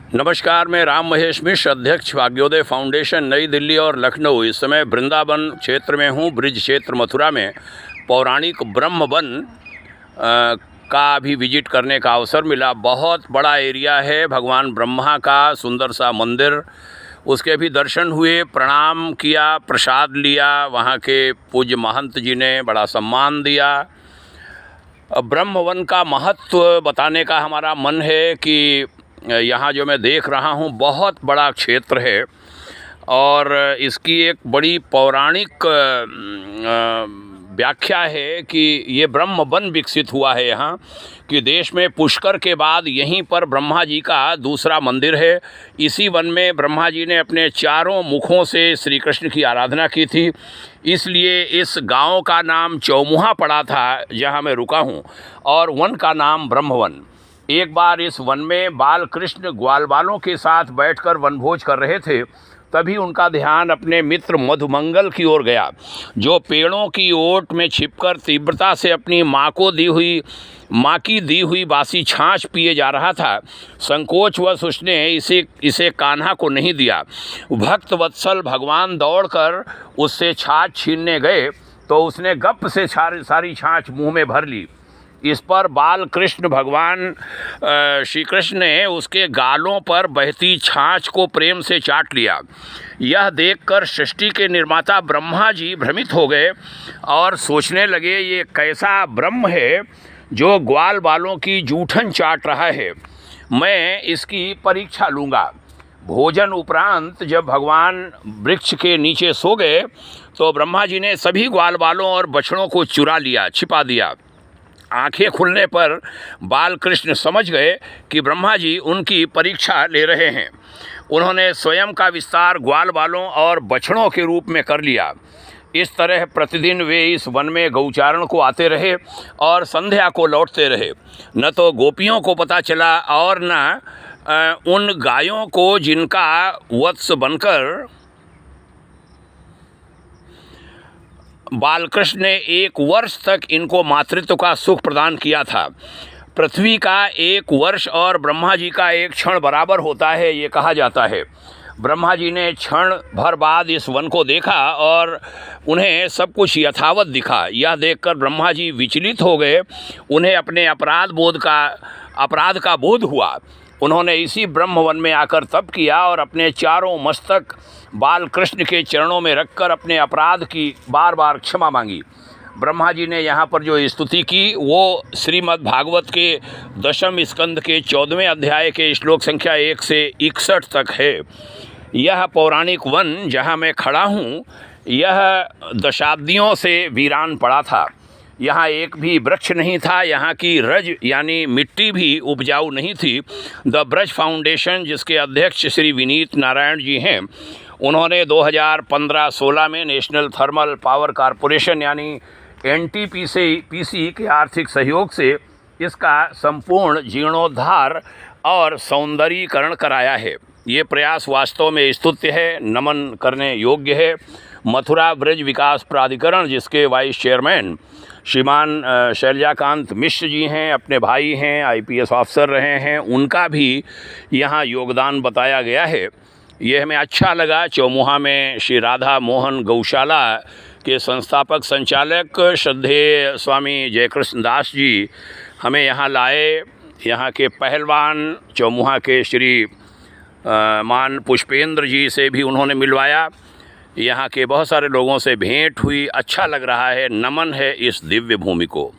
नमस्कार, मैं राम महेश मिश्र, अध्यक्ष भाग्योदय फाउंडेशन, नई दिल्ली और लखनऊ। इस समय वृंदावन क्षेत्र में हूँ, ब्रिज क्षेत्र मथुरा में। पौराणिक ब्रह्म वन का भी विजिट करने का अवसर मिला। बहुत बड़ा एरिया है, भगवान ब्रह्मा का सुंदर सा मंदिर, उसके भी दर्शन हुए, प्रणाम किया, प्रसाद लिया। वहाँ के पूज्य महंत जी ने बड़ा सम्मान दिया। ब्रह्म वन का महत्व बताने का हमारा मन है कि यहाँ जो मैं देख रहा हूँ बहुत बड़ा क्षेत्र है और इसकी एक बड़ी पौराणिक व्याख्या है कि ये ब्रह्म वन विकसित हुआ है यहाँ, कि देश में पुष्कर के बाद यहीं पर ब्रह्मा जी का दूसरा मंदिर है। इसी वन में ब्रह्मा जी ने अपने चारों मुखों से श्री कृष्ण की आराधना की थी, इसलिए इस गांव का नाम चौमुहा पड़ा था जहां मैं रुका हूं, और वन का नाम ब्रह्मवन। एक बार इस वन में बाल कृष्ण ग्वाल बालों के साथ बैठकर वनभोज कर रहे थे, तभी उनका ध्यान अपने मित्र मधुमंगल की ओर गया, जो पेड़ों की ओट में छिपकर तीव्रता से अपनी माँ की दी हुई बासी छाछ पिए जा रहा था। संकोचवश उसने इसे कान्हा को नहीं दिया। भक्त वत्सल भगवान दौड़कर उससे छाछ छीनने गए तो उसने गप से सारी छाछ मुंह में भर ली। इस पर बाल कृष्ण भगवान श्री कृष्ण ने उसके गालों पर बहती छाछ को प्रेम से चाट लिया। यह देखकर सृष्टि के निर्माता ब्रह्मा जी भ्रमित हो गए और सोचने लगे, ये कैसा ब्रह्म है जो ग्वाल बालों की जूठन चाट रहा है, मैं इसकी परीक्षा लूँगा। भोजन उपरांत जब भगवान वृक्ष के नीचे सो गए तो ब्रह्मा जी ने सभी ग्वाल बालों और बछड़ों को चुरा लिया, छिपा दिया। आंखें खुलने पर बाल कृष्ण समझ गए कि ब्रह्मा जी उनकी परीक्षा ले रहे हैं। उन्होंने स्वयं का विस्तार ग्वाल बालों और बछड़ों के रूप में कर लिया। इस तरह प्रतिदिन वे इस वन में गौचारण को आते रहे और संध्या को लौटते रहे। न तो गोपियों को पता चला और न उन गायों को जिनका वत्स बनकर बालकृष्ण ने 1 वर्ष तक इनको मातृत्व का सुख प्रदान किया था। पृथ्वी का 1 वर्ष और ब्रह्मा जी का 1 क्षण बराबर होता है, ये कहा जाता है। ब्रह्मा जी ने क्षण भर बाद इस वन को देखा और उन्हें सब कुछ यथावत दिखा। यह देखकर ब्रह्मा जी विचलित हो गए। उन्हें अपने अपराध का बोध हुआ। उन्होंने इसी ब्रह्म वन में आकर तप किया और अपने चारों मस्तक बाल कृष्ण के चरणों में रखकर अपने अपराध की बार बार क्षमा मांगी। ब्रह्मा जी ने यहाँ पर जो स्तुति की वो श्रीमद् भागवत के 10वें स्कंद के 14वें अध्याय के श्लोक संख्या 1 से 61 तक है। यह पौराणिक वन जहाँ मैं खड़ा हूँ, यह दशाब्दियों से वीरान पड़ा था। यहाँ एक भी वृक्ष नहीं था, यहाँ की रज यानी मिट्टी भी उपजाऊ नहीं थी। द ब्रज फाउंडेशन, जिसके अध्यक्ष श्री विनीत नारायण जी हैं, उन्होंने 2015-16 में नेशनल थर्मल पावर कॉरपोरेशन यानी NTPC के आर्थिक सहयोग से इसका संपूर्ण जीर्णोद्धार और सौंदर्यीकरण कराया है। ये प्रयास वास्तव में स्तुत्य है, नमन करने योग्य है। मथुरा ब्रज विकास प्राधिकरण, जिसके वाइस चेयरमैन श्रीमान शैलजाकांत मिश्र जी हैं, अपने भाई हैं, IPS ऑफिसर रहे हैं, उनका भी यहाँ योगदान बताया गया है। ये हमें अच्छा लगा। चौमुहा में श्री राधा मोहन गौशाला के संस्थापक संचालक श्रद्धेय स्वामी जयकृष्ण दास जी हमें यहाँ लाए। यहाँ के पहलवान चौमुहा के श्री मान पुष्पेंद्र जी से भी उन्होंने मिलवाया। यहाँ के बहुत सारे लोगों से भेंट हुई। अच्छा लग रहा है, नमन है इस दिव्य भूमि को।